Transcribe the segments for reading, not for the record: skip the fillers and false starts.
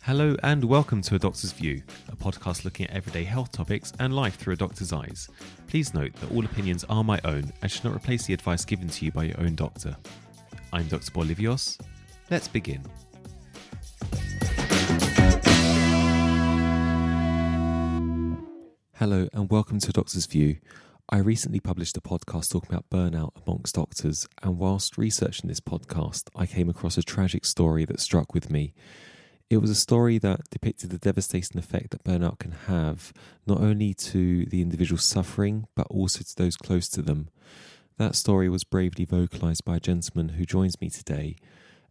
Hello and welcome to A Doctor's View, a podcast looking at everyday health topics and life through a doctor's eyes. Please note that all opinions are my own and should not replace the advice given to you by your own doctor. I'm Dr. Bolivios. Let's begin. Hello and welcome to A Doctor's View. I recently published a podcast talking about burnout amongst doctors, and whilst researching this podcast, I came across a tragic story that struck with me. It was a story that depicted the devastating effect that burnout can have, not only to the individual suffering, but also to those close to them. That story was bravely vocalised by a gentleman who joins me today.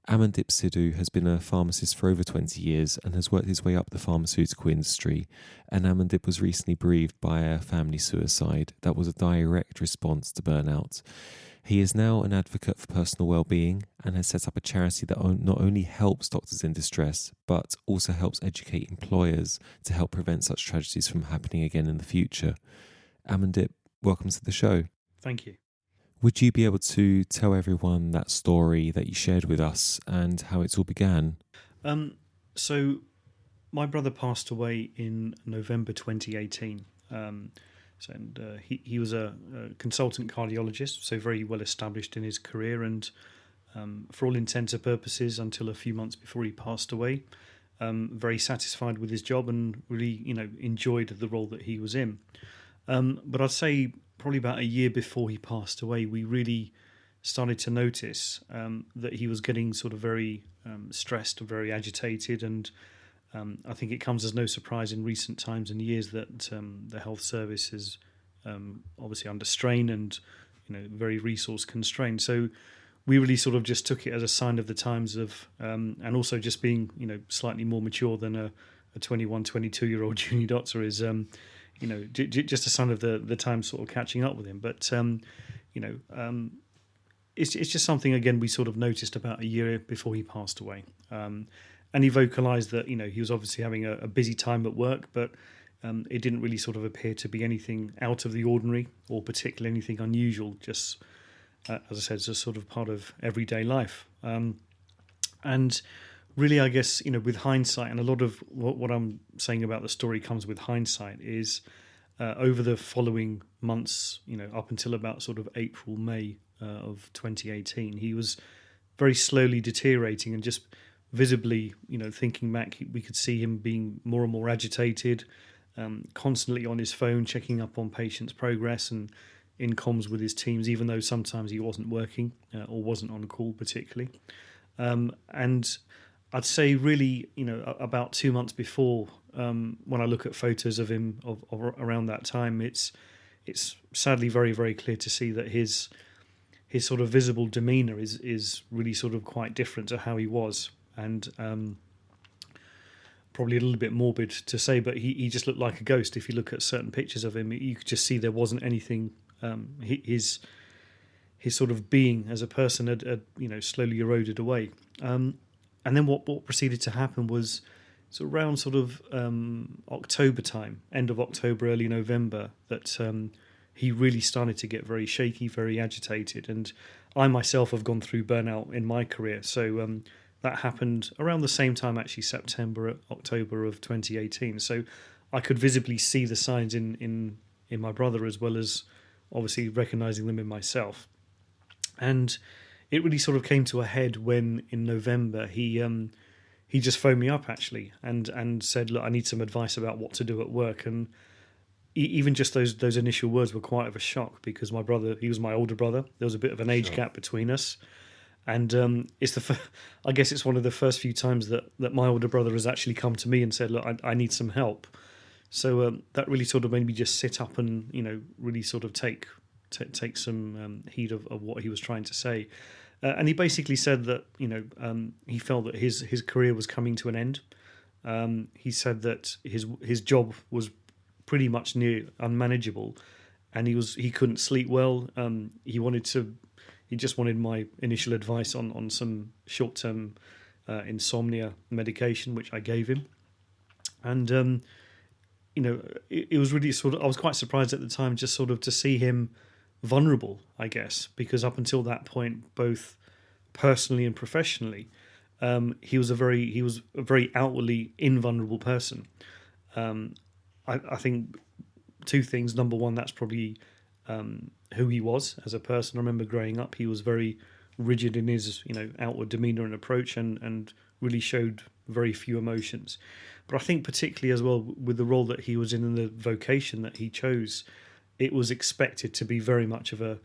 Amandip Sidhu has been a pharmacist for over 20 years and has worked his way up the pharmaceutical industry, and Amandip was recently bereaved by a family suicide that was a direct response to burnout. He is now an advocate for personal well-being and has set up a charity that not only helps doctors in distress, but also helps educate employers to help prevent such tragedies from happening again in the future. Amandip, welcome to the show. Thank you. Would you be able to tell everyone that story that you shared with us and how it all began? So my brother passed away in November 2018. He was a consultant cardiologist, so very well established in his career, and for all intents and purposes, until a few months before he passed away, very satisfied with his job and really, enjoyed the role that he was in. But I'd say probably about a year before he passed away, we really started to notice that he was getting sort of very stressed, very agitated, and I think it comes as no surprise in recent times and years that the health service is obviously under strain and very resource constrained. So we really sort of just took it as a sign of the times of, and also just being slightly more mature than a 21, 22-year-old junior doctor is, just a sign of the time sort of catching up with him. But it's just something again we sort of noticed about a year before he passed away. And he vocalised that, he was obviously having a busy time at work, but it didn't really sort of appear to be anything out of the ordinary or particularly anything unusual, just, as I said, just sort of part of everyday life. And really, I guess, with hindsight, and a lot of what I'm saying about the story comes with hindsight, is over the following months, up until about sort of April, May of 2018, he was very slowly deteriorating and just visibly, thinking back, we could see him being more and more agitated, constantly on his phone, checking up on patients' progress and in comms with his teams, even though sometimes he wasn't working or wasn't on call particularly. And I'd say really, about 2 months before, when I look at photos of him of around that time, it's sadly very, very clear to see that his sort of visible demeanour is really sort of quite different to how he was. And probably a little bit morbid to say, but he just looked like a ghost. If you look at certain pictures of him, you could just see there wasn't anything. His sort of being as a person had slowly eroded away. And then what proceeded to happen was around sort of October time, end of October, early November, that he really started to get very shaky, very agitated. And I myself have gone through burnout in my career, so that happened around the same time, actually, September, October of 2018. So I could visibly see the signs in my brother, as well as obviously recognising them in myself. And it really sort of came to a head when, in November, he just phoned me up, actually, and said, look, I need some advice about what to do at work. And even just those initial words were quite of a shock, because my brother, he was my older brother. There was a bit of an age gap between us. And I guess it's one of the first few times that my older brother has actually come to me and said, look, I need some help. So that really sort of made me just sit up and, really sort of take some heed of what he was trying to say. And he basically said that, he felt that his career was coming to an end. He said that his job was pretty much near unmanageable, and he couldn't sleep well. He just wanted my initial advice on some short-term insomnia medication, which I gave him. And, it was really sort of, I was quite surprised at the time just sort of to see him vulnerable, I guess, because up until that point, both personally and professionally, he was a very outwardly invulnerable person. I think two things. Number one, that's probably who he was as a person. I remember growing up, he was very rigid in his outward demeanour and approach, and really showed very few emotions. But I think particularly as well with the role that he was in and the vocation that he chose, it was expected to be very much of a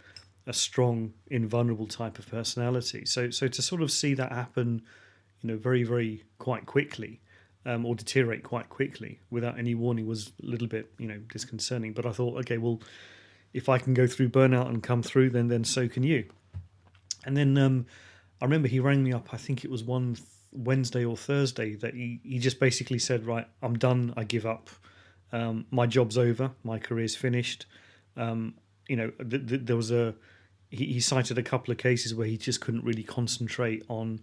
strong, invulnerable type of personality. So to sort of see that happen, very, very quite quickly, or deteriorate quite quickly without any warning was a little bit, disconcerting. But I thought, okay, well, if I can go through burnout and come through, then so can you. And then I remember he rang me up. I think it was one Wednesday or Thursday that he just basically said, right, I'm done. I give up. My job's over. My career's finished. There was he cited a couple of cases where he just couldn't really concentrate on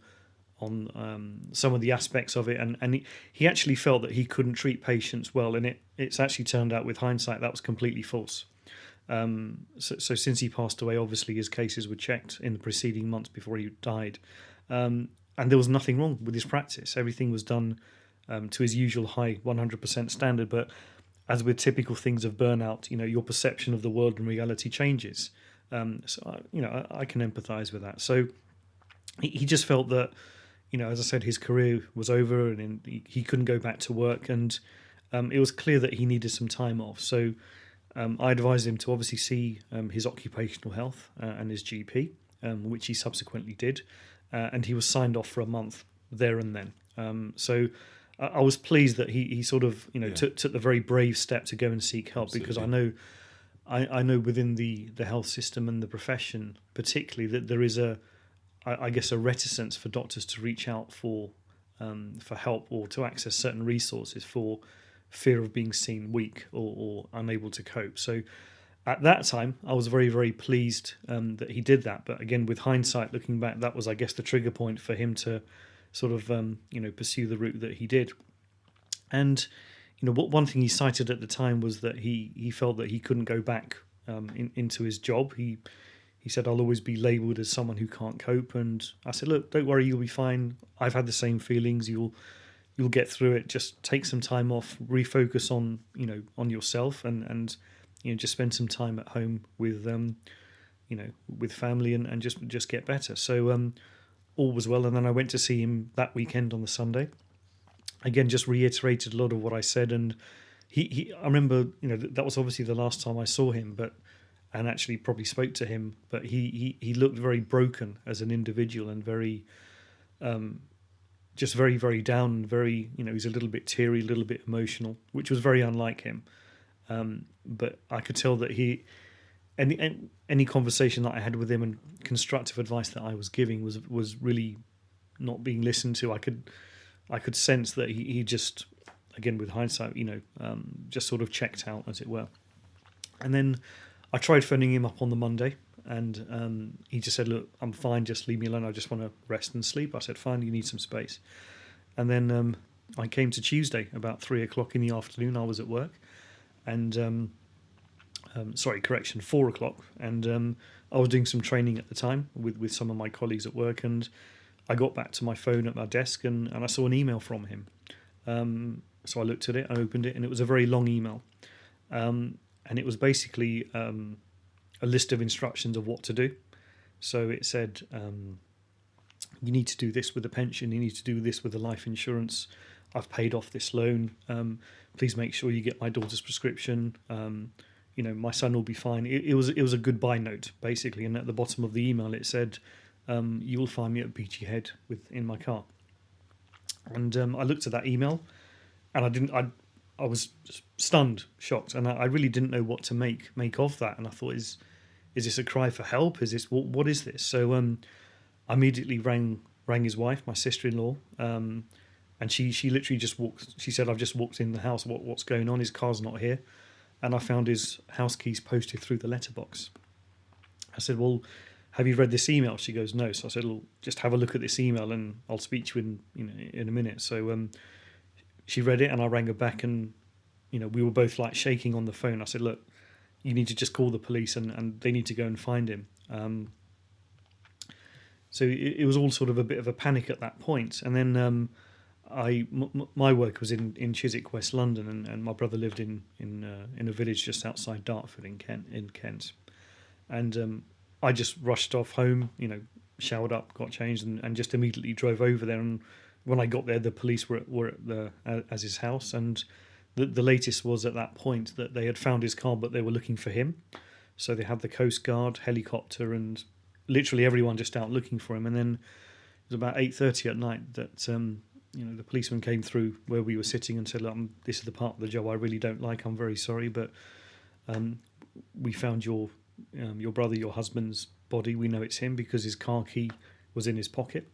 some of the aspects of it, and he actually felt that he couldn't treat patients well, and it's actually turned out with hindsight that was completely false. So since he passed away, obviously his cases were checked in the preceding months before he died, and there was nothing wrong with his practice. Everything was done to his usual high 100% standard. But as with typical things of burnout, your perception of the world and reality changes. So I can empathise with that. So he just felt that, as I said, his career was over and he couldn't go back to work, and it was clear that he needed some time off. So I advised him to obviously see his occupational health and his GP, which he subsequently did, and he was signed off for a month there and then. So I was pleased that he sort of took the very brave step to go and seek help. Absolutely. Because I know within the health system and the profession particularly that there is a reticence for doctors to reach out for help or to access certain resources for fear of being seen weak or unable to cope. So at that time, I was very, very pleased that he did that. But again, with hindsight, looking back, that was, I guess, the trigger point for him to sort of, pursue the route that he did. And, one thing he cited at the time was that he felt that he couldn't go back into his job. He said, I'll always be labelled as someone who can't cope. And I said, look, don't worry, you'll be fine. I've had the same feelings. You'll get through it. Just take some time off, refocus on yourself, and just spend some time at home with with family and just get better. So all was well. And then I went to see him that weekend on the Sunday. Again, just reiterated a lot of what I said. And I remember, that was obviously the last time I saw him, and actually probably spoke to him. But he looked very broken as an individual and very, just very, very down. Very, he's a little bit teary, a little bit emotional, which was very unlike him. But I could tell that any conversation that I had with him and constructive advice that I was giving was really not being listened to. I could sense that he just, again with hindsight, just sort of checked out, as it were. And then I tried phoning him up on the Monday, and he just said, "Look, I'm fine. Just leave me alone. I just want to rest and sleep." I said, "Fine. You need some space." And then I came to Tuesday about 3:00 in the afternoon. I was at work, and 4:00, and I was doing some training at the time with some of my colleagues at work, and I got back to my phone at my desk, and I saw an email from him. So I looked at it, I opened it, and it was a very long email, and it was basically a list of instructions of what to do. So it said, you need to do this with the pension, you need to do this with the life insurance, I've paid off this loan, please make sure you get my daughter's prescription, my son will be fine. It was a goodbye note, basically, and at the bottom of the email it said, you will find me at Beachy Head in my car. And I looked at that email, and I was stunned, shocked, and I really didn't know what to make of that. And I thought, is this a cry for help? Is this what is this? So I immediately rang his wife, my sister-in-law, and she literally just walked. She said, "I've just walked in the house. What's going on? His car's not here." And I found his house keys posted through the letterbox. I said, "Well, have you read this email?" She goes, "No." So I said, "Well, just have a look at this email, and I'll speak to you in a minute." So she read it, and I rang her back, and we were both like shaking on the phone. I said, "Look, you need to just call the police, and they need to go and find him." So it was all sort of a bit of a panic at that point. And then my work was in Chiswick, West London, and my brother lived in a village just outside Dartford in Kent. And I just rushed off home, showered up, got changed, and just immediately drove over there. And when I got there, the police were at his house, and the latest was at that point that they had found his car, but they were looking for him. So they had the Coast Guard, helicopter, and literally everyone just out looking for him. And then it was about 8:30 at night that the policeman came through where we were sitting and said, "Look, this is the part of the job I really don't like. I'm very sorry, but we found your brother, your husband's body. We know it's him because his car key was in his pocket,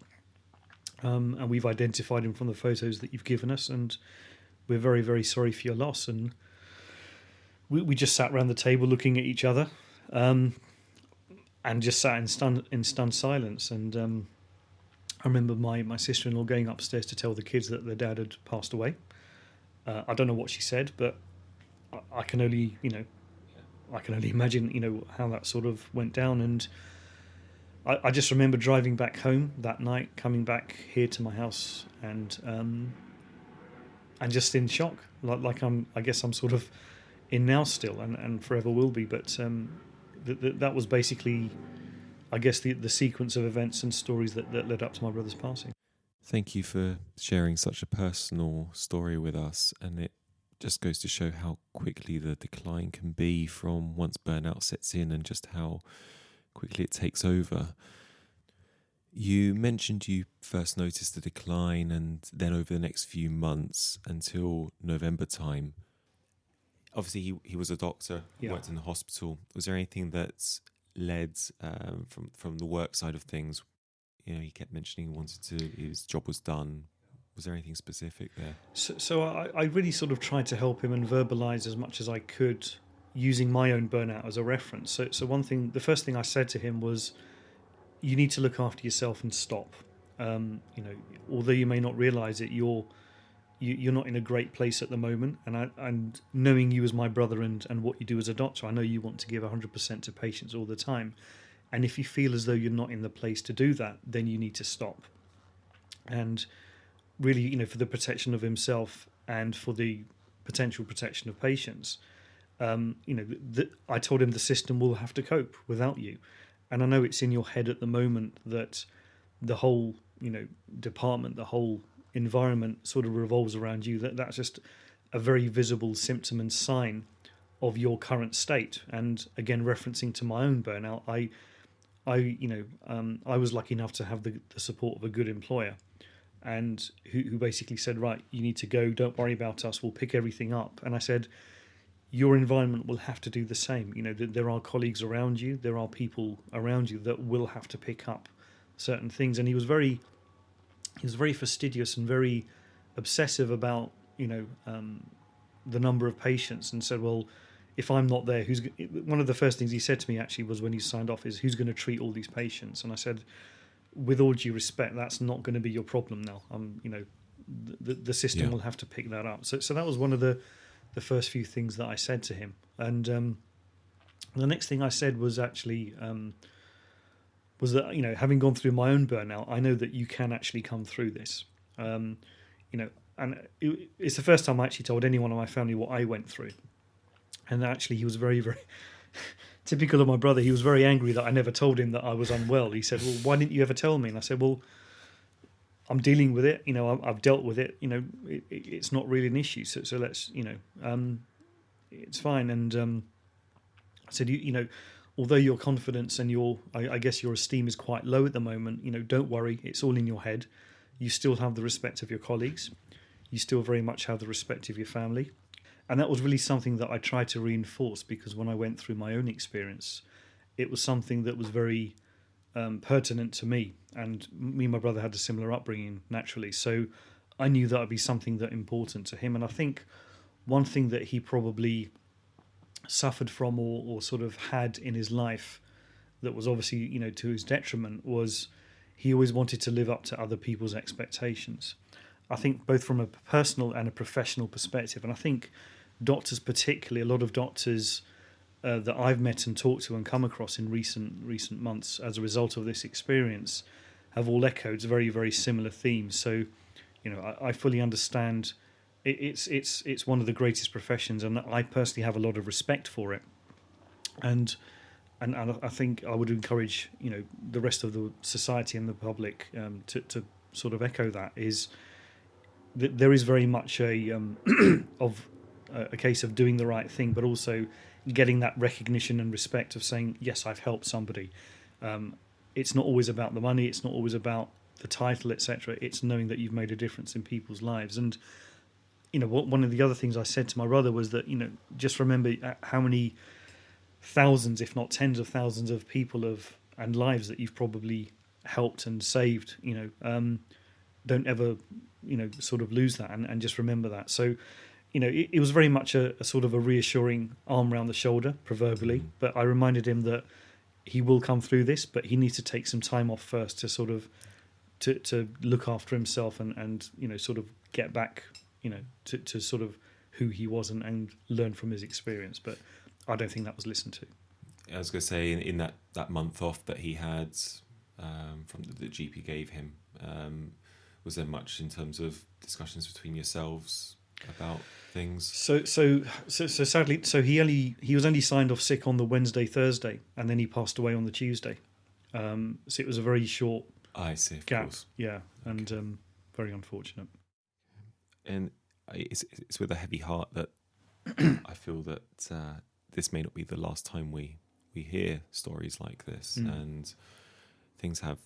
and we've identified him from the photos that you've given us, and we're very, very sorry for your loss." And we just sat around the table looking at each other, and just sat in stunned silence. And I remember my sister-in-law going upstairs to tell the kids that their dad had passed away. I don't know what she said, but I can only imagine how that sort of went down. And I just remember driving back home that night, coming back here to my house, and just in shock, like I guess I'm sort of in now still, and forever will be. But that was basically, I guess, the sequence of events and stories that led up to my brother's passing. Thank you for sharing such a personal story with us, and it just goes to show how quickly the decline can be from once burnout sets in, and just how quickly it takes over. You mentioned you first noticed the decline, and then over the next few months until November time. Obviously, he was a doctor, worked in the hospital. Was there anything that's led from the work side of things? He kept mentioning his job was done. Was there anything specific there? So I really sort of tried to help him and verbalise as much as I could, using my own burnout as a reference. So the first thing I said to him was, you need to look after yourself and stop. Although you may not realise it, you're not in a great place at the moment. And knowing you as my brother and what you do as a doctor, I know you want to give 100% to patients all the time. And if you feel as though you're not in the place to do that, then you need to stop. And really, for the protection of himself and for the potential protection of patients, I told him the system will have to cope without you. And I know it's in your head at the moment that the whole, department, the whole environment sort of revolves around you. That's just a very visible symptom and sign of your current state. And again, referencing to my own burnout, I was lucky enough to have the support of a good employer, and who basically said, right, you need to go, don't worry about us, we'll pick everything up. And I said, your environment will have to do the same. There are colleagues around you, there are people around you that will have to pick up certain things. And he was very fastidious and very obsessive about the number of patients, and said, well, if I'm not there, one of the first things he said to me actually was when he signed off is, who's going to treat all these patients? And I said, with all due respect, that's not going to be your problem now. The system will have to pick that up. So that was one of the first few things that I said to him. And the next thing I said was actually was that having gone through my own burnout, I know that you can actually come through this. And it's the first time I actually told anyone in my family what I went through. And actually, he was very, very typical of my brother. He was very angry that I never told him that I was unwell. He said, well, why didn't you ever tell me? And I said, well, I'm dealing with it. I've dealt with it. It's not really an issue. So let's, it's fine. And I said, although your confidence and I guess your esteem is quite low at the moment, don't worry. It's all in your head. You still have the respect of your colleagues. You still very much have the respect of your family. And that was really something that I tried to reinforce, because when I went through my own experience, it was something that was very pertinent to me. And me and my brother had a similar upbringing, naturally. So I knew that would be something that important to him. And I think one thing that he probably suffered from or sort of had in his life that was obviously, to his detriment, was he always wanted to live up to other people's expectations. I think both from a personal and a professional perspective. And I think doctors particularly, a lot of doctors that I've met and talked to and come across in recent months as a result of this experience have all echoed very, very similar themes. So, I fully understand. It's one of the greatest professions, and I personally have a lot of respect for it. And I think I would encourage the rest of the society and the public to sort of echo that. Is that there is very much a case of doing the right thing, but also getting that recognition and respect of saying, yes, I've helped somebody. It's not always about the money. It's not always about the title, etc. It's knowing that you've made a difference in people's lives. And, one of the other things I said to my brother was that, just remember how many thousands, if not tens of thousands of people and lives that you've probably helped and saved. Don't ever, sort of lose that and just remember that. So, it was very much a sort of a reassuring arm around the shoulder, proverbially. But I reminded him that he will come through this, but he needs to take some time off first to sort of to look after himself and sort of get back, to sort of who he was and learn from his experience. But I don't think that was listened to. I was going to say, in that month off that he had from the GP gave him, was there much in terms of discussions between yourselves about things? So sadly, he was only signed off sick on the Wednesday, Thursday, and then he passed away on the Tuesday. So it was a very short gap. Course. Yeah, and very unfortunate. And it's with a heavy heart that I feel that this may not be the last time we hear stories like this, and things have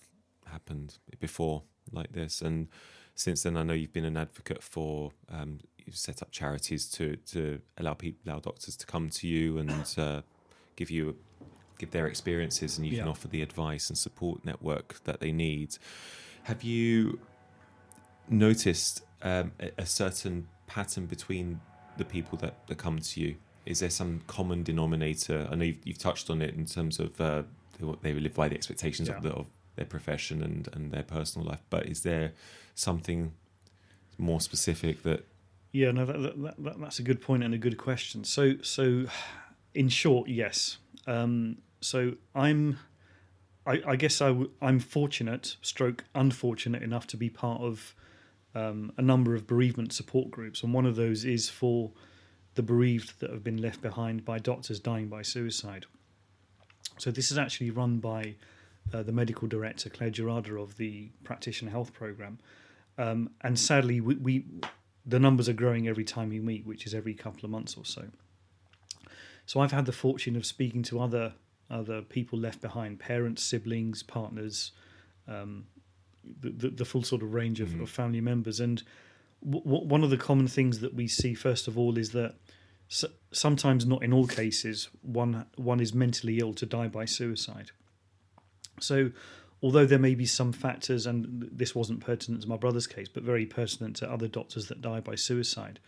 happened before like this. And since then, I know you've been an advocate for. You've set up charities to allow doctors to come to you and give their experiences, and you can offer the advice and support network that they need. Have you noticed a certain pattern between the people that come to you? Is there some common denominator? I know you've touched on it in terms of they live by the expectations of their profession and their personal life, but is there something more specific that? Yeah, no, that's a good point and a good question. So in short, yes. So I guess I'm fortunate, stroke unfortunate enough to be part of a number of bereavement support groups, and one of those is for the bereaved that have been left behind by doctors dying by suicide. So this is actually run by the medical director, Claire Gerarda, of the Practitioner Health Programme. And sadly, we the numbers are growing every time we meet, which is every couple of months or so. So I've had the fortune of speaking to other people left behind, parents, siblings, partners, the full sort of range of family members. And one of the common things that we see, first of all, is that sometimes, not in all cases, one is mentally ill to die by suicide. So although there may be some factors, and this wasn't pertinent to my brother's case, but very pertinent to other doctors that die by suicide,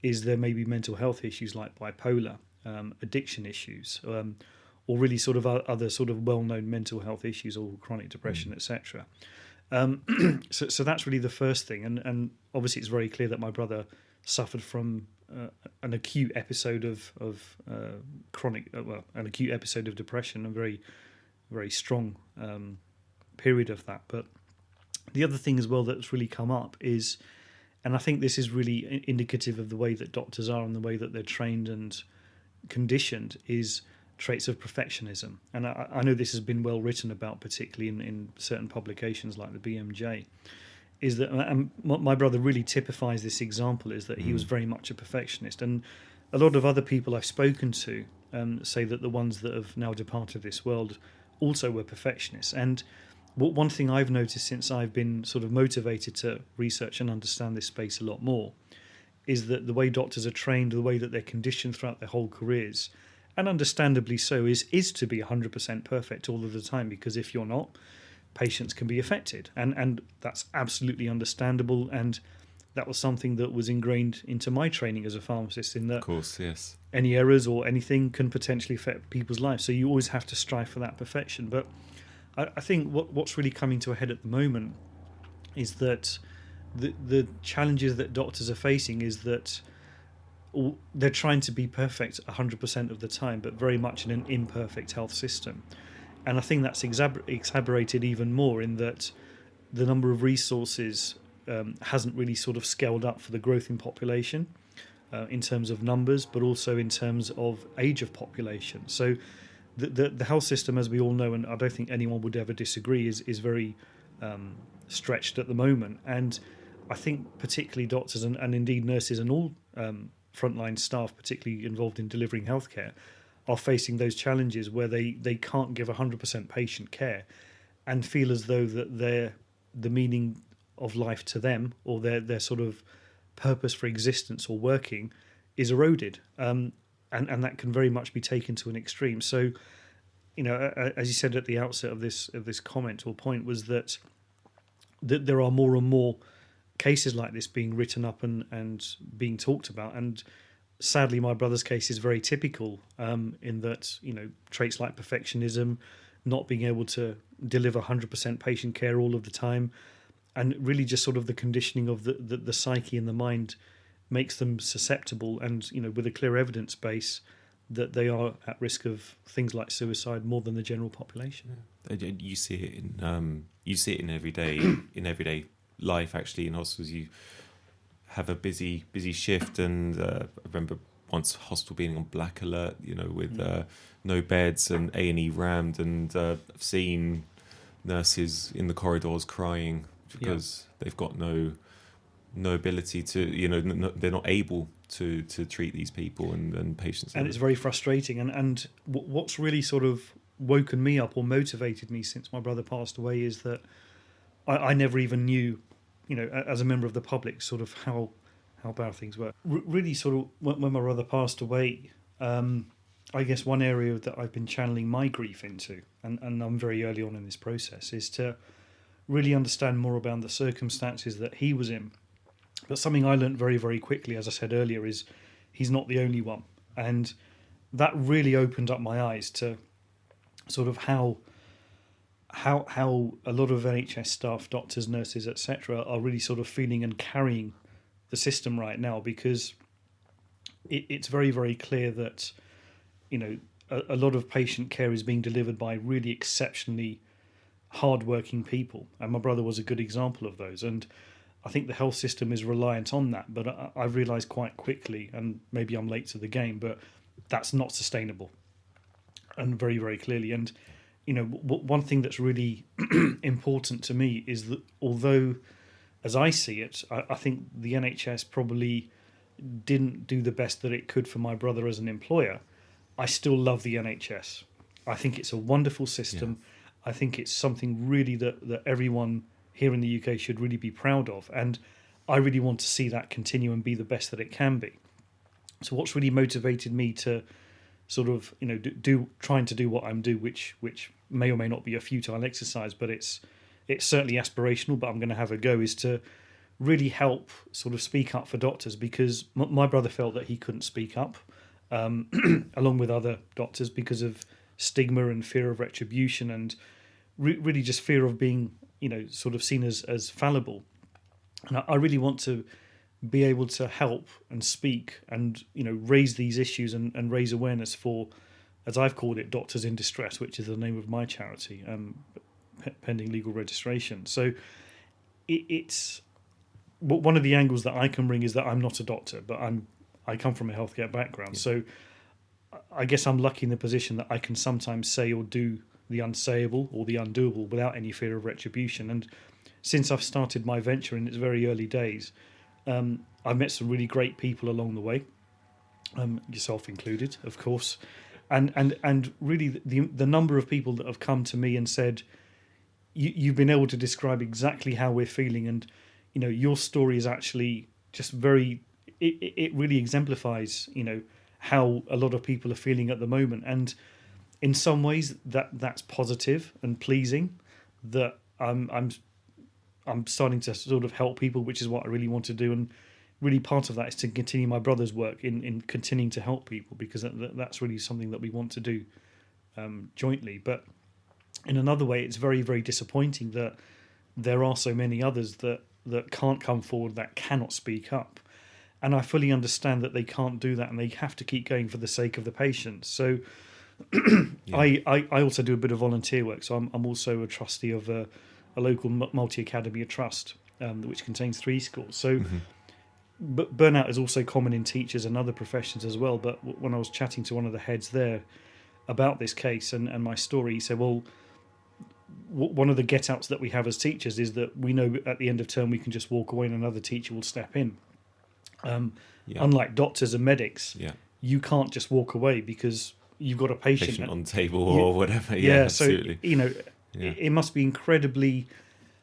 is there may be mental health issues like bipolar, addiction issues, or really sort of other sort of well-known mental health issues, or chronic depression, etc. So that's really the first thing, and obviously it's very clear that my brother suffered from an acute episode of an acute episode of depression, a very, very strong period of that. But the other thing as well that's really come up is, and I think this is really indicative of the way that doctors are and the way that they're trained and conditioned, is traits of perfectionism. And I know this has been well written about, particularly in certain publications like the BMJ, is that, and my brother really typifies this example, is that he was very much a perfectionist. And a lot of other people I've spoken to say that the ones that have now departed this world also were perfectionists. And one thing I've noticed since I've been sort of motivated to research and understand this space a lot more, is that the way doctors are trained, the way that they're conditioned throughout their whole careers, and understandably so, is to be 100% perfect all of the time, because if you're not, patients can be affected. And that's absolutely understandable, and that was something that was ingrained into my training as a pharmacist, in that, of course, yes, any errors or anything can potentially affect people's lives. So you always have to strive for that perfection. But I think what's really coming to a head at the moment is that the challenges that doctors are facing is that they're trying to be perfect 100% of the time, but very much in an imperfect health system. And I think that's exacerbated even more in that the number of resources hasn't really sort of scaled up for the growth in population in terms of numbers, but also in terms of age of population. So the health system, as we all know, and I don't think anyone would ever disagree, is very stretched at the moment. And I think particularly doctors and indeed nurses and all frontline staff, particularly involved in delivering healthcare, are facing those challenges where they can't give 100% patient care and feel as though that the meaning of life to them, or their sort of purpose for existence or working, is eroded. And that can very much be taken to an extreme. So, as you said at the outset of this comment or point, was that there are more and more cases like this being written up and being talked about. And sadly, my brother's case is very typical in that, traits like perfectionism, not being able to deliver 100% patient care all of the time, and really just sort of the conditioning of the psyche and the mind makes them susceptible, and with a clear evidence base that they are at risk of things like suicide more than the general population. Yeah. You see it in everyday life. Actually, in hospitals, you have a busy shift, and I remember once hospital being on black alert, with no beds and A&E rammed, and I've seen nurses in the corridors crying because they've got no ability to, they're not able to treat these people and patients. And it's very frustrating. And what's really sort of woken me up or motivated me since my brother passed away is that I never even knew, as a member of the public, sort of how bad things were. Really sort of when my brother passed away, I guess one area that I've been channeling my grief into, and I'm very early on in this process, is to really understand more about the circumstances that he was in. But something I learned very, very quickly, as I said earlier, is he's not the only one. And that really opened up my eyes to sort of how a lot of NHS staff, doctors, nurses, etc., are really sort of feeling and carrying the system right now, because it's very, very clear that, a lot of patient care is being delivered by really exceptionally hard-working people. And my brother was a good example of those. And I think the health system is reliant on that. But I've realised quite quickly, and maybe I'm late to the game, but that's not sustainable. And very, very clearly. And, one thing that's really important to me is that although, as I see it, I think the NHS probably didn't do the best that it could for my brother as an employer, I still love the NHS. I think it's a wonderful system. Yeah. I think it's something really that everyone here in the UK should really be proud of. And I really want to see that continue and be the best that it can be. So what's really motivated me to sort of, trying to do what I'm doing, which may or may not be a futile exercise, but it's certainly aspirational, but I'm going to have a go, is to really help sort of speak up for doctors, because my brother felt that he couldn't speak up along with other doctors because of stigma and fear of retribution and really just fear of being, sort of seen as fallible. And I really want to be able to help and speak and, raise these issues and raise awareness for, as I've called it, Doctors in Distress, which is the name of my charity, pending legal registration. So it's one of the angles that I can bring is that I'm not a doctor, but I come from a healthcare background. Yeah. So I guess I'm lucky in the position that I can sometimes say or do the unsayable or the undoable without any fear of retribution. And since I've started my venture in its very early days, I've met some really great people along the way, yourself included, of course. And really the number of people that have come to me and said, you've been able to describe exactly how we're feeling, and your story is actually just very, it really exemplifies how a lot of people are feeling at the moment. And in some ways that's positive and pleasing, that I'm starting to sort of help people, which is what I really want to do. And really part of that is to continue my brother's work in continuing to help people, because that's really something that we want to do jointly. But in another way, it's very, very disappointing that there are so many others that can't come forward, that cannot speak up. And I fully understand that they can't do that, and they have to keep going for the sake of the patient. So I also do a bit of volunteer work. So I'm also a trustee of a local multi-academy trust, which contains 3 schools. So but burnout is also common in teachers and other professions as well. But when I was chatting to one of the heads there about this case and my story, he said, well, one of the get-outs that we have as teachers is that we know at the end of term we can just walk away and another teacher will step in. Unlike doctors and medics, you can't just walk away because you've got a patient on the table or whatever. So it must be incredibly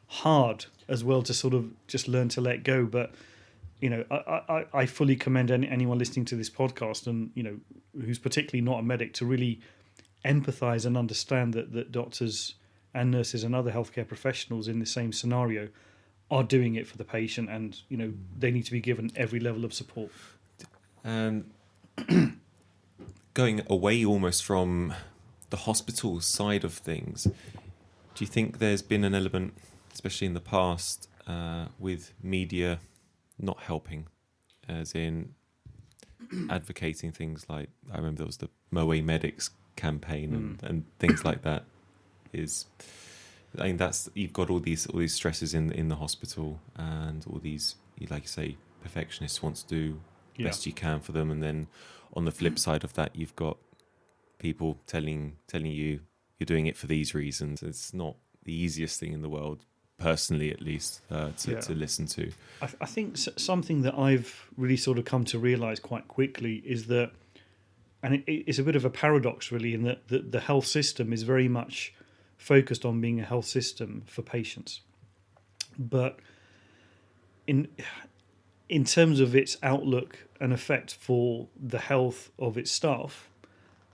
hard as well to sort of just learn to let go. But I fully commend anyone listening to this podcast and who's particularly not a medic to really empathise and understand that doctors and nurses and other healthcare professionals in the same scenario are doing it for the patient, and they need to be given every level of support. Going away almost from the hospital side of things, do you think there's been an element, especially in the past, with media not helping, as in advocating things like, I remember there was the Moe Medics campaign and things like that. I mean, that's, you've got all these stresses in the hospital, and all these, like you say, perfectionists want to do the best you can for them, and then on the flip side of that, you've got people telling you you're doing it for these reasons. It's not the easiest thing in the world, personally at least, to listen to. I think something that I've really sort of come to realise quite quickly is that, and it's a bit of a paradox really, in that the health system is very much focused on being a health system for patients, but in terms of its outlook and effect for the health of its staff,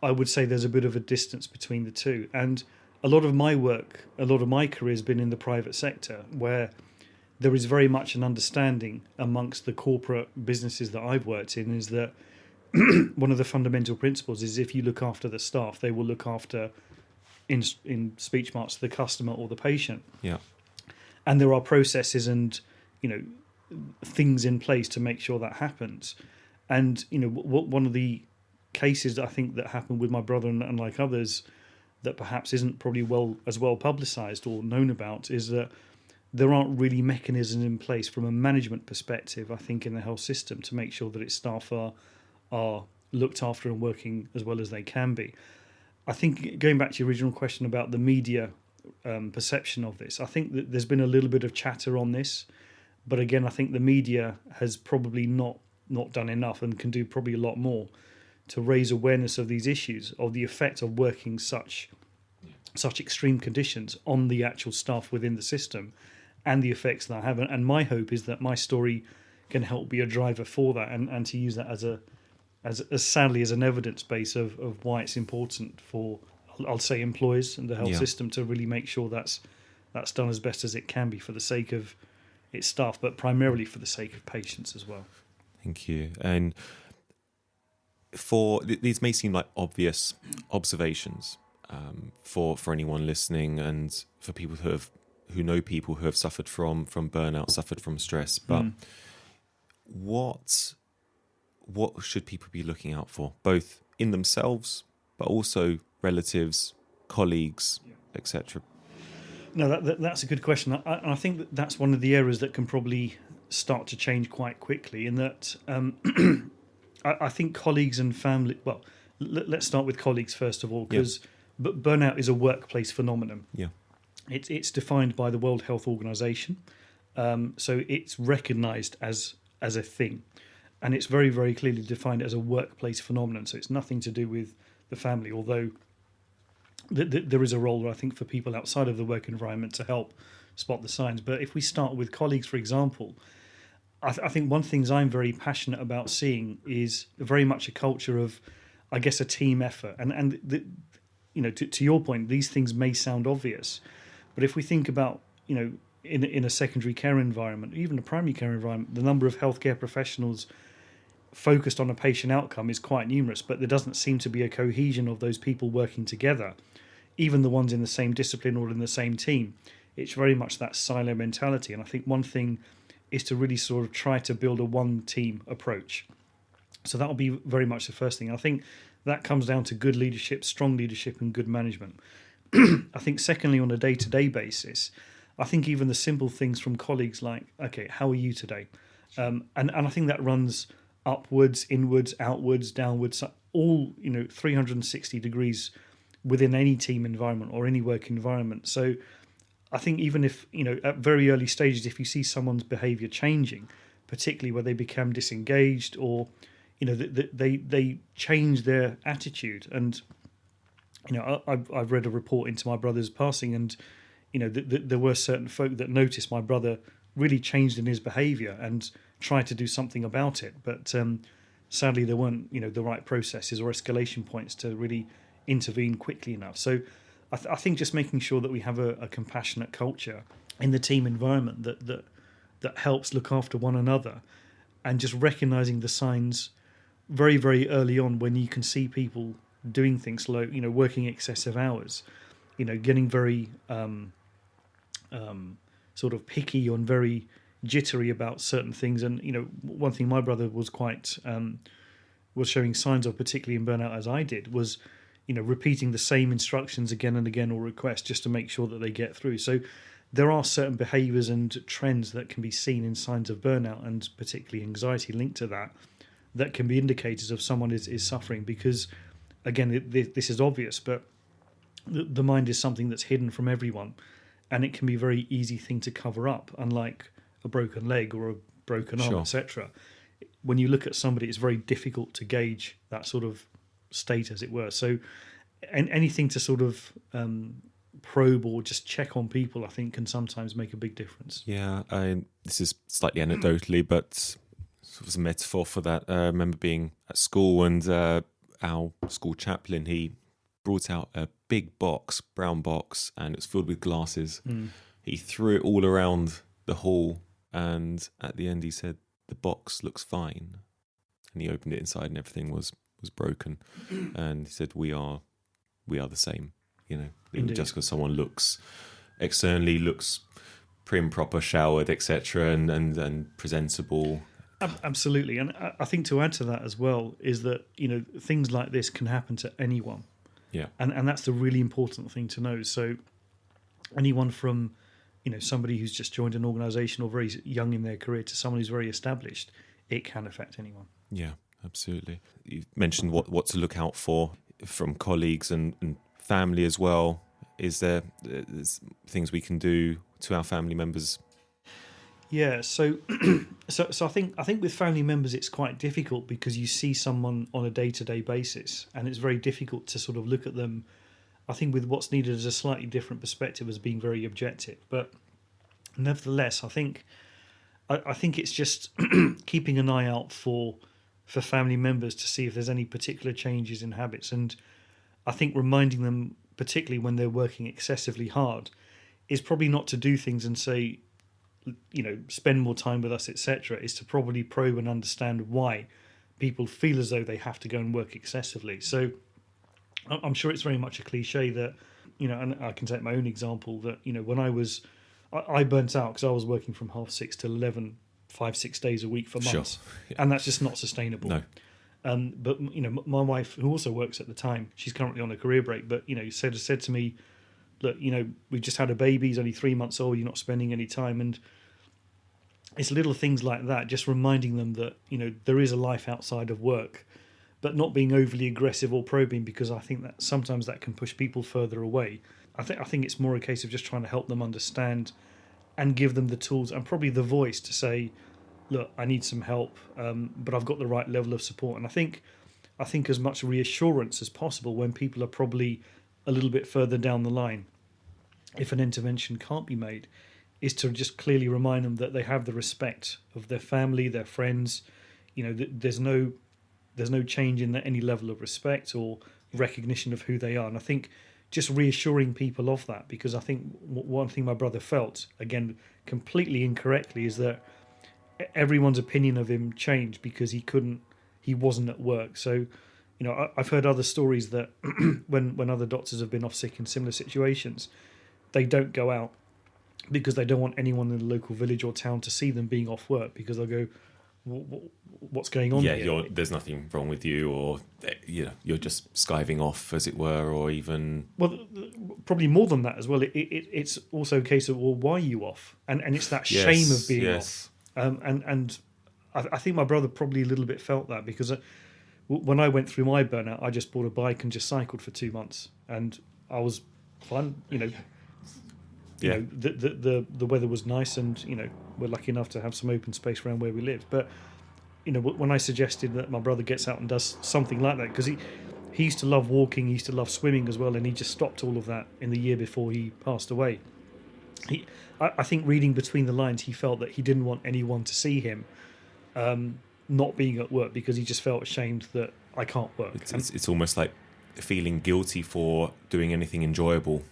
I would say there's a bit of a distance between the two. And a lot of my work, a lot of my career has been in the private sector, where there is very much an understanding amongst the corporate businesses that I've worked in, is that one of the fundamental principles is if you look after the staff, they will look after, in speech marks, the customer or the patient. Yeah. And there are processes and things in place to make sure that happens. And one of the cases that I think that happened with my brother and like others that perhaps isn't probably as well publicized or known about is that there aren't really mechanisms in place from a management perspective, I think, in the health system to make sure that its staff are looked after and working as well as they can be. I think, going back to your original question about the media perception of this, I think that there's been a little bit of chatter on this, but again, I think the media has probably not done enough and can do probably a lot more to raise awareness of these issues, of the effect of working such extreme conditions on the actual staff within the system and the effects that have. And my hope is that my story can help be a driver for that, and to use that as sadly as an evidence base of why it's important for, I'll say, employers and the health system to really make sure that's done as best as it can be for the sake of its staff, but primarily for the sake of patients as well. Thank you. And these may seem like obvious observations for anyone listening, and for people who know people who have suffered from burnout, suffered from stress. But what should people be looking out for, both in themselves, but also relatives, colleagues, etc.? No, that's a good question. I think that's one of the areas that can probably start to change quite quickly, in that I think colleagues and family... Well, let's start with colleagues first of all, because burnout is a workplace phenomenon. Yeah, it's defined by the World Health Organization, so it's recognised as a thing, and it's very, very clearly defined as a workplace phenomenon. So it's nothing to do with the family, although there is a role, I think, for people outside of the work environment to help spot the signs. But if we start with colleagues, for example, I think one thing I'm very passionate about seeing is very much a culture of, I guess, a team effort. And to your point, these things may sound obvious, but if we think about, in a secondary care environment, even a primary care environment, the number of healthcare professionals focused on a patient outcome is quite numerous, but there doesn't seem to be a cohesion of those people working together, even the ones in the same discipline or in the same team. It's very much that silo mentality. And I think one thing is to really sort of try to build a one team approach. So that will be very much the first thing. I think that comes down to good leadership, strong leadership, and good management. I think secondly, on a day-to-day basis, I think even the simple things from colleagues like, okay, how are you today? And I think that runs upwards, inwards, outwards, downwards, all 360 degrees within any team environment or any work environment. So I think even if at very early stages, if you see someone's behaviour changing, particularly where they become disengaged or they change their attitude, and I've read a report into my brother's passing, and there were certain folk that noticed my brother really changed in his behaviour and tried to do something about it, but sadly there weren't the right processes or escalation points to really intervene quickly enough. So I think just making sure that we have a compassionate culture in the team environment that helps look after one another, and just recognising the signs very, very early on when you can see people doing things like working excessive hours, getting very sort of picky and very jittery about certain things. And one thing my brother was quite was showing signs of, particularly in burnout as I did, was repeating the same instructions again and again or requests just to make sure that they get through. So there are certain behaviours and trends that can be seen in signs of burnout, and particularly anxiety linked to that can be indicators of someone is suffering, because again, this is obvious, but the mind is something that's hidden from everyone, and it can be a very easy thing to cover up, unlike a broken leg or a broken arm, etc. When you look at somebody, it's very difficult to gauge that sort of state, as it were. So anything to sort of probe or just check on people, I think, can sometimes make a big difference. Yeah, this is slightly anecdotally, but it was a metaphor for that. I remember being at school, and our school chaplain, he brought out a big box, brown box, and it was filled with glasses. He threw it all around the hall, and at the end he said, "The box looks fine." And he opened it inside, and everything was broken. And he said, we are the same, Indeed. Just because someone externally looks prim, proper, showered, etc., and presentable. Absolutely. And I think to add to that as well is that things like this can happen to anyone. Yeah. And that's the really important thing to know. So anyone from somebody who's just joined an organisation or very young in their career to someone who's very established, it can affect anyone. Yeah, absolutely. You mentioned what to look out for from colleagues and family as well. Is there things we can do to our family members? Yeah, so I think with family members it's quite difficult, because you see someone on a day-to-day basis, and it's very difficult to sort of look at them, I think, with what's needed as a slightly different perspective, as being very objective. But nevertheless, I think it's just keeping an eye out for family members to see if there's any particular changes in habits, and I think reminding them, particularly when they're working excessively hard, is probably not to do things and say, spend more time with us, etc. Is to probably probe and understand why people feel as though they have to go and work excessively. So I'm sure it's very much a cliche that, and I can take my own example, that, when I burnt out because I was working from 6:30 to 11, 5-6 days a week for months. Sure. Yeah. And that's just not sustainable. No. But, my wife, who also works at the time, she's currently on a career break, but, said to me, look, we've just had a baby, he's only 3 months old, you're not spending any time. And it's little things like that, just reminding them that, there is a life outside of work, but not being overly aggressive or probing, because I think that sometimes that can push people further away. I think it's more a case of just trying to help them understand and give them the tools and probably the voice to say, look, I need some help, but I've got the right level of support. And I think as much reassurance as possible when people are probably a little bit further down the line, if an intervention can't be made, is to just clearly remind them that they have the respect of their family, their friends. There's no change in any level of respect or recognition of who they are. And I think just reassuring people of that, because I think one thing my brother felt, again, completely incorrectly, is that everyone's opinion of him changed because he wasn't at work. So, I've heard other stories that when other doctors have been off sick in similar situations, they don't go out because they don't want anyone in the local village or town to see them being off work, because they'll go, what's going on here? There's nothing wrong with you, or you're just skiving off, as it were, or even probably more than that as well. It's also a case of, well, why are you off? And it's that shame of being off. And I think my brother probably a little bit felt that, because when I went through my burnout, I just bought a bike and just cycled for 2 months, and I was fine. The weather was nice, and we're lucky enough to have some open space around where we live. But when I suggested that my brother gets out and does something like that, because he used to love walking, he used to love swimming as well, and he just stopped all of that in the year before he passed away. I think reading between the lines, he felt that he didn't want anyone to see him not being at work, because he just felt ashamed that I can't work. It's almost like feeling guilty for doing anything enjoyable.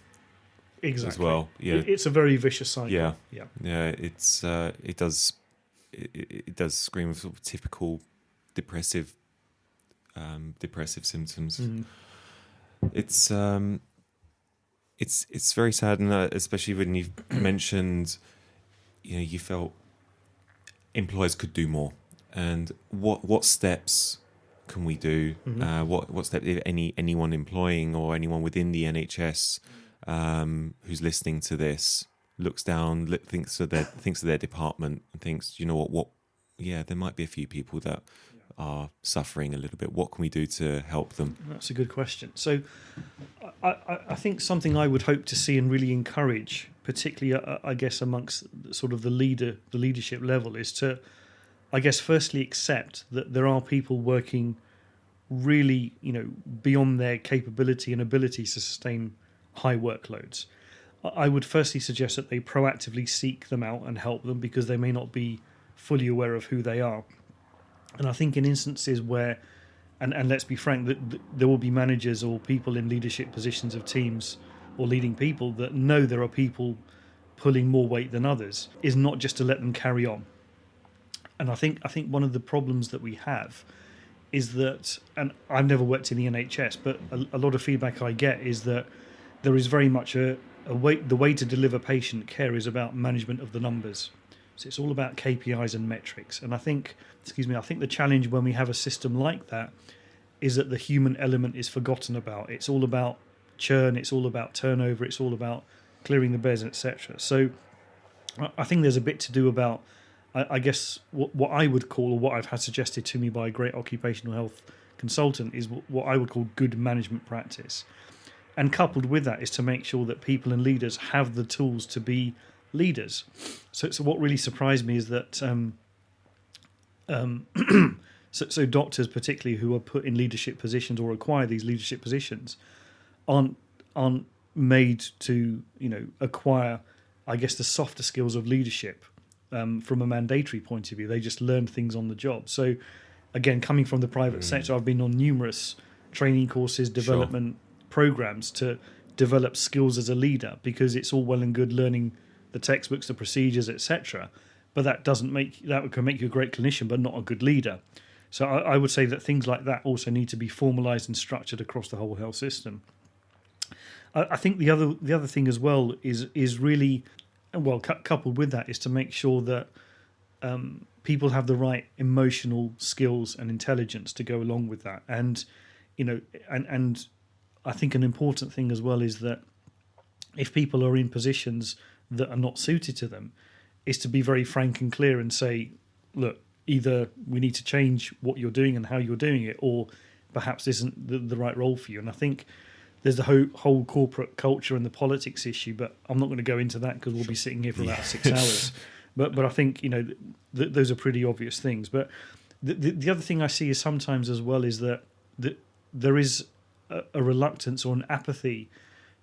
Exactly. As well. Yeah. It's a very vicious cycle. Yeah. It does scream of sort of typical depressive symptoms. Mm. It's very sad, and especially when you've mentioned, you felt employers could do more, and what steps can we do? Mm-hmm. What step, if anyone employing or anyone within the NHS who's listening to this looks down, thinks of their department, and thinks, there might be a few people that are suffering a little bit. What can we do to help them? That's a good question. So I think something I would hope to see and really encourage, particularly I guess amongst sort of the leadership level, is to, I guess, firstly accept that there are people working really beyond their capability and ability to sustain high workloads. I would firstly suggest that they proactively seek them out and help them, because they may not be fully aware of who they are. And I think in instances where, and let's be frank, that there will be managers or people in leadership positions of teams or leading people that know there are people pulling more weight than others, is not just to let them carry on. And I think one of the problems that we have is that, and I've never worked in the NHS, but a lot of feedback I get is that there is very much the way to deliver patient care is about management of the numbers. So it's all about KPIs and metrics. And I think the challenge when we have a system like that is that the human element is forgotten about. It's all about churn, it's all about turnover, it's all about clearing the beds, etc. So I think there's a bit to do about, I guess, what I would call, or what I've had suggested to me by a great occupational health consultant, is what I would call good management practice. And coupled with that is to make sure that people and leaders have the tools to be leaders. So what really surprised me is that so doctors, particularly, who are put in leadership positions or acquire these leadership positions, aren't made to acquire, I guess, the softer skills of leadership from a mandatory point of view. They just learn things on the job. So again, coming from the private sector, I've been on numerous training courses, development programs to develop skills as a leader, because it's all well and good learning the textbooks, the procedures, etc. But that can make you a great clinician, but not a good leader. So I would say that things like that also need to be formalised and structured across the whole health system. I think the other thing as well is really, well, coupled with that, is to make sure that people have the right emotional skills and intelligence to go along with that. And and I think an important thing as well is that if people are in positions that are not suited to them, is to be very frank and clear and say, look, either we need to change what you're doing and how you're doing it, or perhaps this isn't the right role for you. And I think there's the whole corporate culture and the politics issue, but I'm not going to go into that because we'll be sitting here for about 6 hours. But I think those are pretty obvious things. But the other thing I see is sometimes as well is that there is a reluctance or an apathy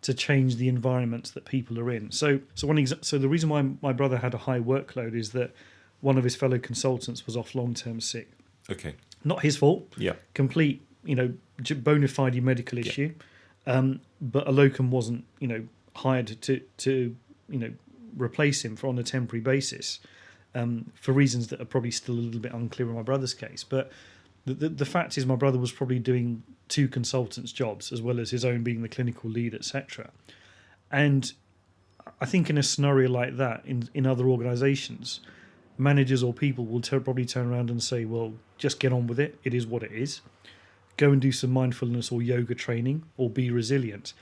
to change the environments that people are in. So the reason why my brother had a high workload is that one of his fellow consultants was off long-term sick. Okay. Not his fault. Yeah. Complete, bona fide medical issue. But a locum wasn't, hired to replace him on a temporary basis, for reasons that are probably still a little bit unclear in my brother's case. But the fact is, my brother was probably doing 2 consultants' jobs as well as his own being the clinical lead, etc. And I think in a scenario like that, in other organisations, managers or people will probably turn around and say, well, just get on with it. It is what it is. Go and do some mindfulness or yoga training or be resilient.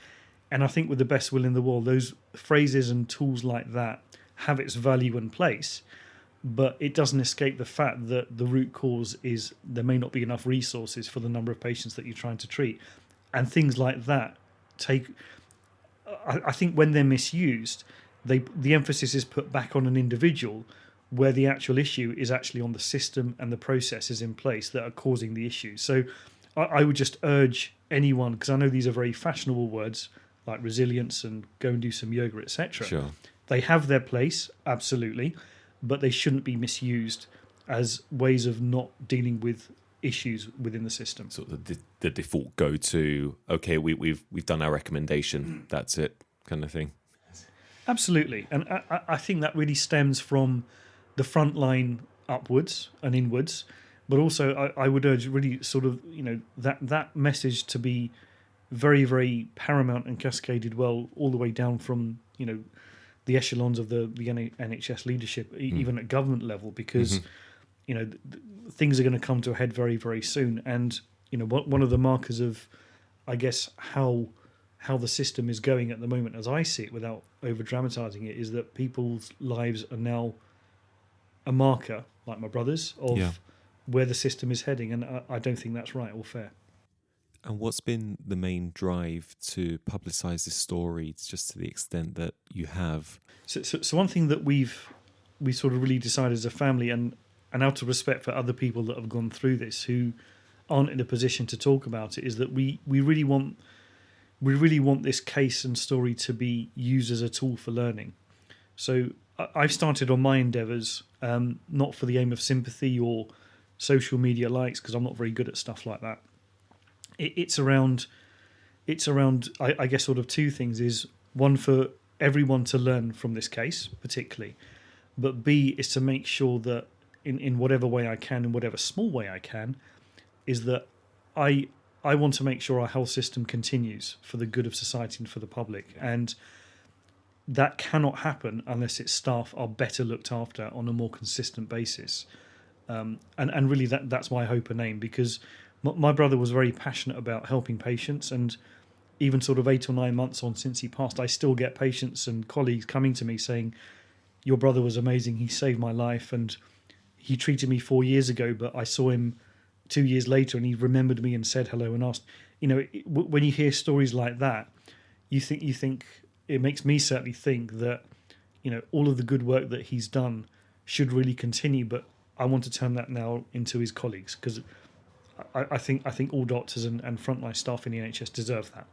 And I think with the best will in the world, those phrases and tools like that have its value and place, but it doesn't escape the fact that the root cause is there may not be enough resources for the number of patients that you're trying to treat. And things like that I think when they're misused, the emphasis is put back on an individual, where the actual issue is actually on the system and the processes in place that are causing the issue. So I would just urge anyone, because I know these are very fashionable words like resilience and go and do some yoga, etc. Sure. They have their place, absolutely, but they shouldn't be misused as ways of not dealing with issues within the system. So the default go to, okay, we've done our recommendation, that's it, kind of thing. Absolutely, and I think that really stems from the front line upwards and inwards, but also I would urge really sort of that message to be very, very paramount and cascaded well all the way down from the echelons of the NHS leadership, even at government level, because things are going to come to a head very, very soon. And one of the markers of, I guess, how the system is going at the moment, as I see it, without over dramatising it, is that people's lives are now a marker, like my brother's, of where the system is heading, and I don't think that's right or fair. And what's been the main drive to publicise this story, just to the extent that you have? So one thing that we sort of really decided as a family, and out of respect for other people that have gone through this who aren't in a position to talk about it, is that we really want this case and story to be used as a tool for learning. So I've started on my endeavours, not for the aim of sympathy or social media likes, because I'm not very good at stuff like that. It's around I guess sort of two things. Is one, for everyone to learn from this case particularly, but B is to make sure that in whatever way I can, in whatever small way I can, is that I want to make sure our health system continues for the good of society and for the public, and that cannot happen unless its staff are better looked after on a more consistent basis. And really that's my hope and aim, because my brother was very passionate about helping patients, and even sort of 8 or 9 months on since he passed, I still get patients and colleagues coming to me saying, your brother was amazing, he saved my life, and he treated me 4 years ago, but I saw him 2 years later and he remembered me and said hello and asked. When you hear stories like that, you think it makes me certainly think that all of the good work that he's done should really continue, but I want to turn that now into his colleagues, because I think all doctors and frontline staff in the NHS deserve that.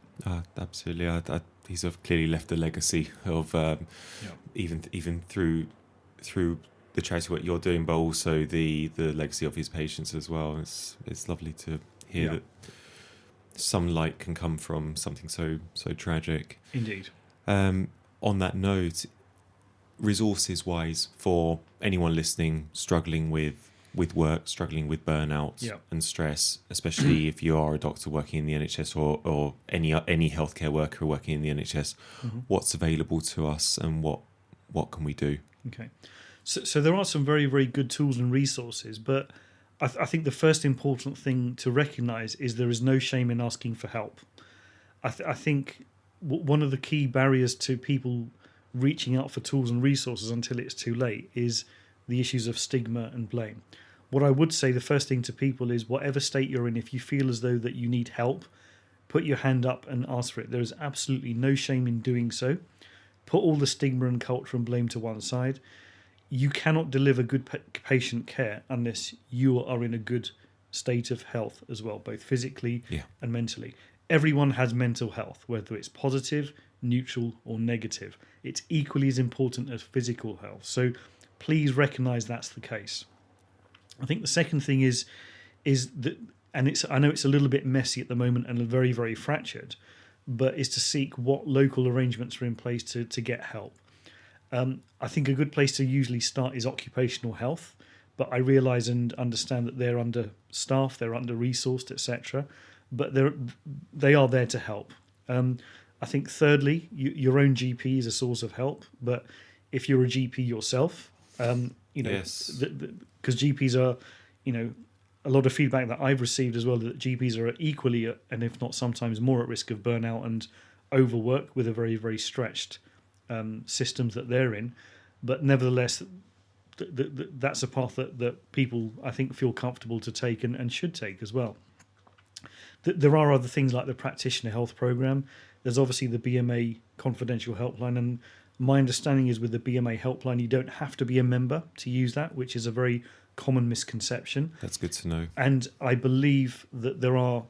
Absolutely. He's clearly left a legacy of even through the charity work you're doing, but also the legacy of his patients as well. It's lovely to hear that some light can come from something so tragic. Indeed. On that note, resources wise, for anyone listening struggling with work, struggling with burnout and stress, especially if you are a doctor working in the NHS or any healthcare worker working in the NHS, what's available to us and what can we do? Okay, so there are some very, very good tools and resources, but I think the first important thing to recognise is there is no shame in asking for help. I think one of the key barriers to people reaching out for tools and resources until it's too late is the issues of stigma and blame. What I would say, the first thing to people is, whatever state you're in, if you feel as though that you need help, put your hand up and ask for it. There is absolutely no shame in doing so. Put all the stigma and culture and blame to one side. You cannot deliver good patient care unless you are in a good state of health as well, both physically and mentally. Everyone has mental health, whether it's positive, neutral or negative. It's equally as important as physical health. So please recognise that's the case. I think the second thing is that, and I know it's a little bit messy at the moment and very, very fractured, but is to seek what local arrangements are in place to get help. I think a good place to usually start is occupational health, but I realise and understand that they're under-staffed, they're under-resourced, etc. But they are there to help. I think thirdly, your own GP is a source of help, but if you're a GP yourself, Yes. because GPs are, a lot of feedback that I've received as well, that GPs are equally, and if not sometimes more, at risk of burnout and overwork with a very, very stretched systems that they're in. But nevertheless, that's a path that people, I think, feel comfortable to take and should take as well. There are other things like the practitioner health program. There's obviously the BMA confidential helpline, and my understanding is with the BMA helpline, you don't have to be a member to use that, which is a very common misconception. That's good to know. And I believe that there are,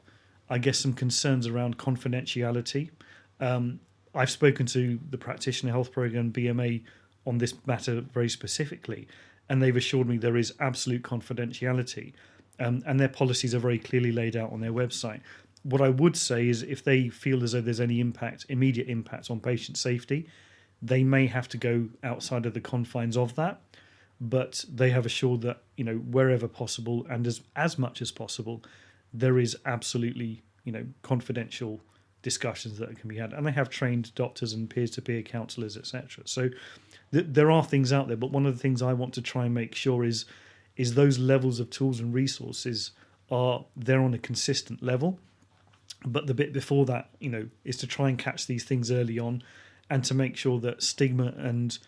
I guess, some concerns around confidentiality. I've spoken to the practitioner health program, BMA, on this matter very specifically, and they've assured me there is absolute confidentiality, and their policies are very clearly laid out on their website. What I would say is if they feel as though there's any immediate impact on patient safety, they may have to go outside of the confines of that. But they have assured that, wherever possible and as much as possible, there is absolutely, confidential discussions that can be had. And they have trained doctors and peer-to-peer counsellors, etc. So there are things out there. But one of the things I want to try and make sure is those levels of tools and resources are there on a consistent level. But the bit before that, is to try and catch these things early on, and to make sure that stigma and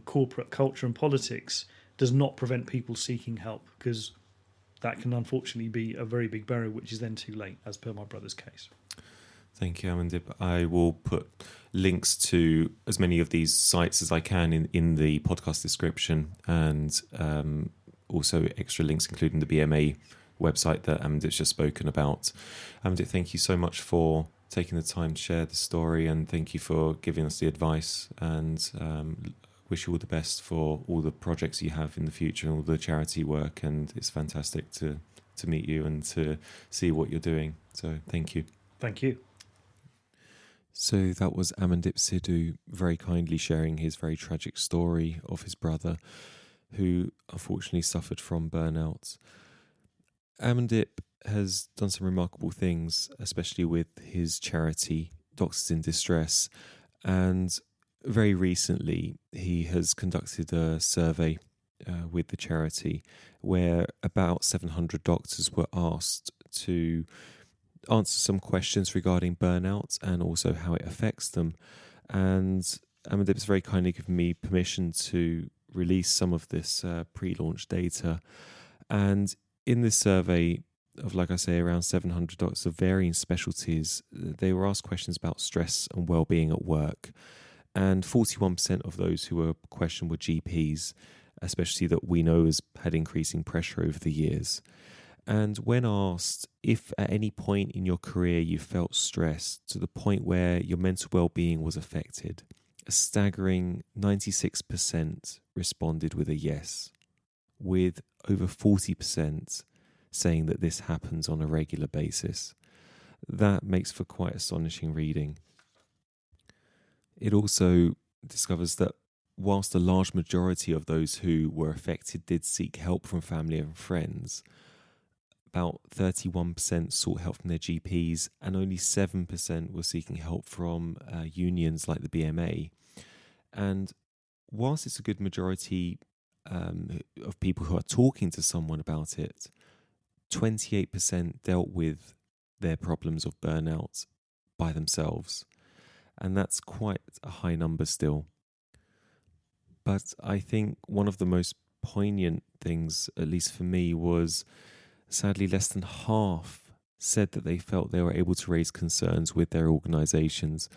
corporate culture and politics does not prevent people seeking help, because that can unfortunately be a very big barrier, which is then too late, as per my brother's case. Thank you, Amandip. I will put links to as many of these sites as I can in the podcast description, and also extra links, including the BMA website that Amandip's just spoken about. Amandip, thank you so much for taking the time to share the story, and thank you for giving us the advice, and wish you all the best for all the projects you have in the future and all the charity work. And it's fantastic to meet you and to see what you're doing. So thank you. Thank you. So that was Amandip Sidhu very kindly sharing his very tragic story of his brother, who unfortunately suffered from burnout. Amandip has done some remarkable things, especially with his charity, Doctors in Distress, and very recently he has conducted a survey with the charity where about 700 doctors were asked to answer some questions regarding burnout and also how it affects them. And Amandip's very kindly given me permission to release some of this pre-launch data. And in this survey of, like I say, around 700 doctors of varying specialties, they were asked questions about stress and well-being at work. And 41% of those who were questioned were GPs, especially that we know has had increasing pressure over the years. And when asked if at any point in your career you felt stressed to the point where your mental well-being was affected, a staggering 96% responded with a yes, with over 40% saying that this happens on a regular basis. That makes for quite astonishing reading. It also discovers that whilst a large majority of those who were affected did seek help from family and friends, about 31% sought help from their GPs, and only 7% were seeking help from unions like the BMA. And whilst it's a good majority of people who are talking to someone about it, 28% dealt with their problems of burnout by themselves. And that's quite a high number still. But I think one of the most poignant things, at least for me, was sadly less than half said that they felt they were able to raise concerns with their organisations.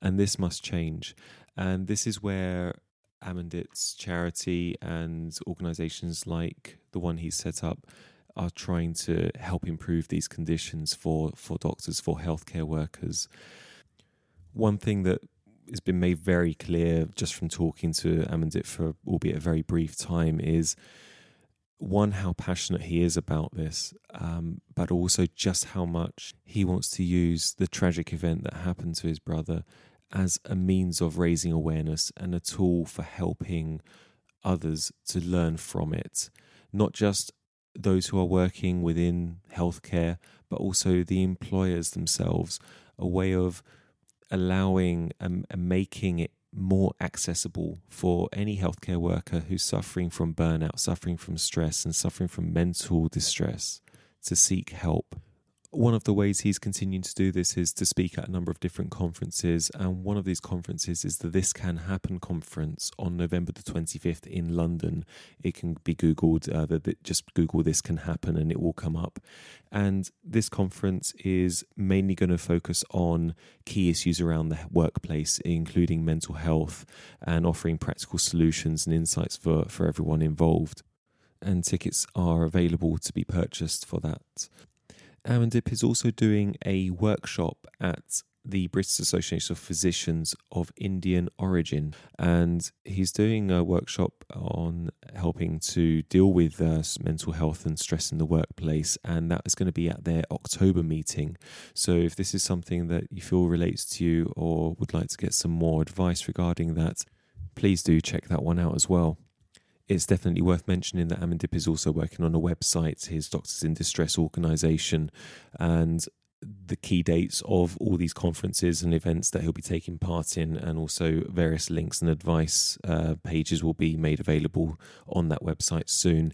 And this must change. And this is where Amandip's charity and organisations like the one he's set up are trying to help improve these conditions for doctors, for healthcare workers. One thing that has been made very clear just from talking to Amandip for albeit a very brief time is, one, how passionate he is about this, but also just how much he wants to use the tragic event that happened to his brother as a means of raising awareness and a tool for helping others to learn from it. Not just those who are working within healthcare, but also the employers themselves, a way of allowing and making it more accessible for any healthcare worker who's suffering from burnout, suffering from stress, and suffering from mental distress to seek help. One of the ways he's continuing to do this is to speak at a number of different conferences, and one of these conferences is the This Can Happen conference on November the 25th in London. It can be Googled, just Google This Can Happen and it will come up. And this conference is mainly going to focus on key issues around the workplace, including mental health, and offering practical solutions and insights for everyone involved. And tickets are available to be purchased for that. Amandip is also doing a workshop at the British Association of Physicians of Indian origin, and he's doing a workshop on helping to deal with mental health and stress in the workplace, and that is going to be at their October meeting. So if this is something that you feel relates to you or would like to get some more advice regarding that, please do check that one out as well. It's definitely worth mentioning that Amandip is also working on a website, his Doctors in Distress organisation, and the key dates of all these conferences and events that he'll be taking part in, and also various links and advice pages will be made available on that website soon.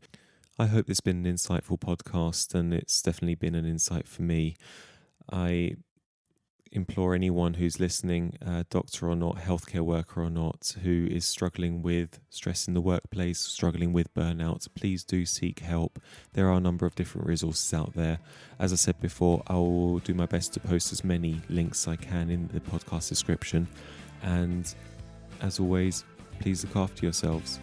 I hope this has been an insightful podcast, and it's definitely been an insight for me. I implore anyone who's listening, doctor or not, healthcare worker or not, who is struggling with stress in the workplace, struggling with burnout, please do seek help. There are a number of different resources out there. As I said before, I will do my best to post as many links I can in the podcast description. And as always, please look after yourselves,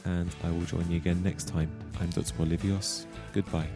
and I will join you again next time. I'm Dr. Olivios. Goodbye.